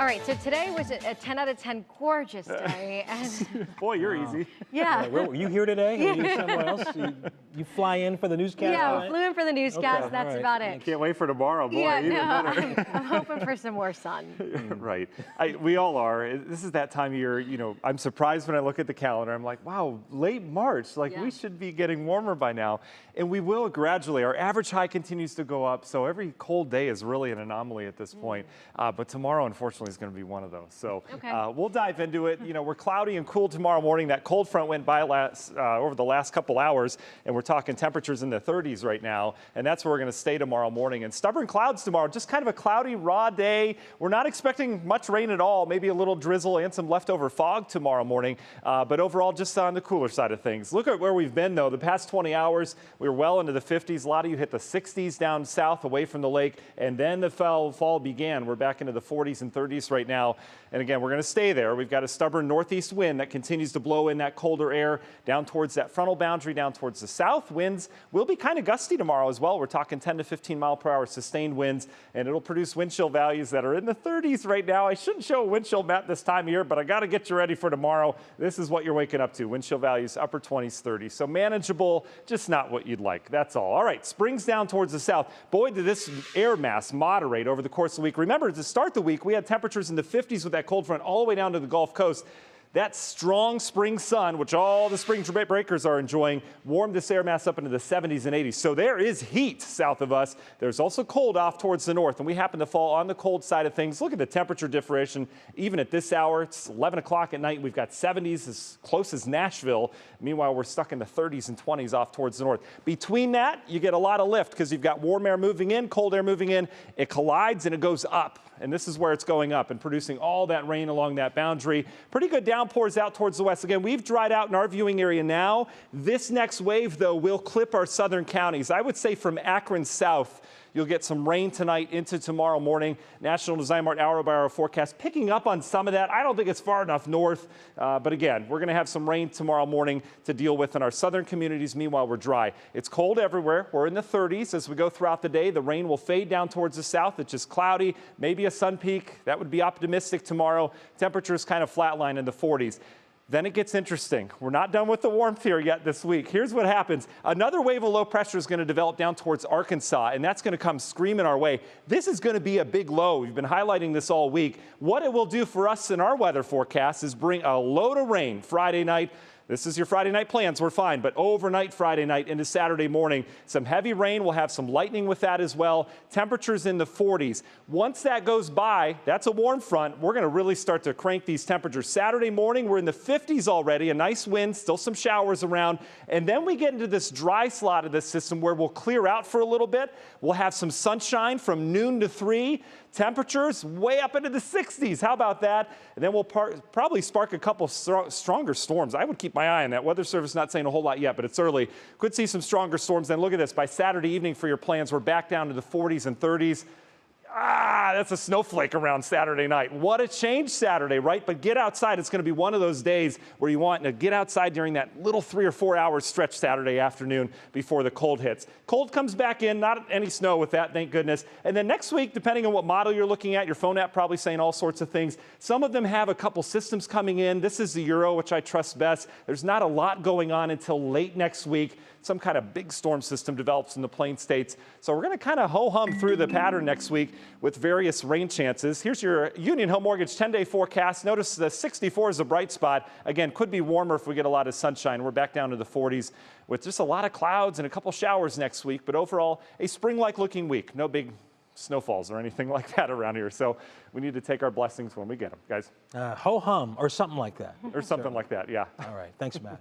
All right, so today was a 10 out of 10 gorgeous day. And Boy, you're easy. yeah. Were you here today? Or were you somewhere else? You fly in for the newscast? Yeah, tonight? flew in for the newscast. Okay, That's all right. about it. Can't wait for tomorrow, boy. Yeah, Even better. I'm hoping for some more sun. Right. We all are. This is that time of year, you know, I'm surprised when I look at the calendar. I'm like, wow, late March. Like, Yeah. we should be getting warmer by now. And we will gradually. Our average high continues to go up. So every cold day is really an anomaly at this point. But tomorrow, unfortunately, is going to be one of those. So Okay. we'll dive into it. You know, we're cloudy and cool tomorrow morning. That cold front went by over the last couple hours. And we're talking temperatures in the 30s right now. And that's where we're going to stay tomorrow morning. And stubborn clouds tomorrow. Just kind of a cloudy, raw day. We're not expecting much rain at all. Maybe a little drizzle and some leftover fog tomorrow morning. But overall, just on the cooler side of things. Look at where we've been, though. The past 20 hours, we were well into the 50s. A lot of you hit the 60s down south away from the lake. And then the fall began. We're back into the 40s and 30s right now. And again, we're going to stay there. We've got a stubborn northeast wind that continues to blow in that colder air down towards that frontal boundary, down towards the south. Winds will be kind of gusty tomorrow as well. We're talking 10 to 15 mile per hour sustained winds, and it'll produce wind chill values that are in the 30s right now. I shouldn't show a wind chill map this time of year, but I got to get you ready for tomorrow. This is what you're waking up to. Wind chill values upper 20s, 30s. So manageable, just not what you'd like. That's all. All right, spring's down towards the south. Boy, did this air mass moderate over the course of the week. Remember, to start the week, we had temperatures in the 50s with that cold front all the way down to the Gulf Coast. That strong spring sun, which all the spring breakers are enjoying, warmed this air mass up into the 70s and 80s. So there is heat south of us. There's also cold off towards the north, and we happen to fall on the cold side of things. Look at the temperature differentiation. Even at this hour, it's 11 o'clock at night. We've got 70s as close as Nashville. Meanwhile, we're stuck in the 30s and 20s off towards the north. Between that, you get a lot of lift because you've got warm air moving in, cold air moving in. It collides and it goes up. And this is where it's going up and producing all that rain along that boundary. Pretty good downpours out towards the west. Again, we've dried out in our viewing area now. This next wave, though, will clip our southern counties. I would say from Akron south, you'll get some rain tonight into tomorrow morning. National Design Mart hour-by-hour forecast picking up on some of that. I don't think it's far enough north. But again, we're going to have some rain tomorrow morning to deal with in our southern communities. Meanwhile, we're dry. It's cold everywhere. We're in the 30s as we go throughout the day. The rain will fade down towards the south. It's just cloudy, maybe a sun peak. That would be optimistic tomorrow. Temperatures kind of flatline in the 40s. Then it gets interesting. We're not done with the warmth here yet this week. Here's what happens. Another wave of low pressure is going to develop down towards Arkansas, and that's going to come screaming our way. This is going to be a big low. We've been highlighting this all week. What it will do for us in our weather forecast is bring a load of rain Friday night. This is your Friday night plans, we're fine, but overnight Friday night into Saturday morning, some heavy rain. We'll have some lightning with that as well. Temperatures in the 40s. Once that goes by, that's a warm front. We're going to really start to crank these temperatures. Saturday morning, we're in the 50s already, a nice wind, still some showers around. And then we get into this dry slot of the system where we'll clear out for a little bit. We'll have some sunshine from noon to 3. Temperatures way up into the 60s. How about that? And then we'll probably spark a couple stronger storms. I would keep my eye on that. Weather Service not saying a whole lot yet, but it's early. Could see some stronger storms. Then look at this. By Saturday evening for your plans, we're back down to the 40s and 30s. That's a snowflake around Saturday night. What a change Saturday, right? But get outside. It's going to be one of those days where you want to get outside during that little 3 or 4 hour stretch Saturday afternoon before the cold hits. Cold comes back in, not any snow with that, thank goodness. And then next week, depending on what model you're looking at, your phone app probably saying all sorts of things. Some of them have a couple systems coming in. This is the Euro, which I trust best. There's not a lot going on until late next week. Some kind of big storm system develops in the Plain States. So we're going to kind of ho-hum through the pattern next week with various rain chances. Here's your Union Home Mortgage 10-day forecast. Notice the 64 is a bright spot. Again, could be warmer if we get a lot of sunshine. We're back down to the 40s with just a lot of clouds and a couple showers next week. But overall, a spring-like looking week. No big snowfalls or anything like that around here. So we need to take our blessings when we get them, guys. Ho-hum or something like that. Or something like that, yeah. All right. Thanks, Matt.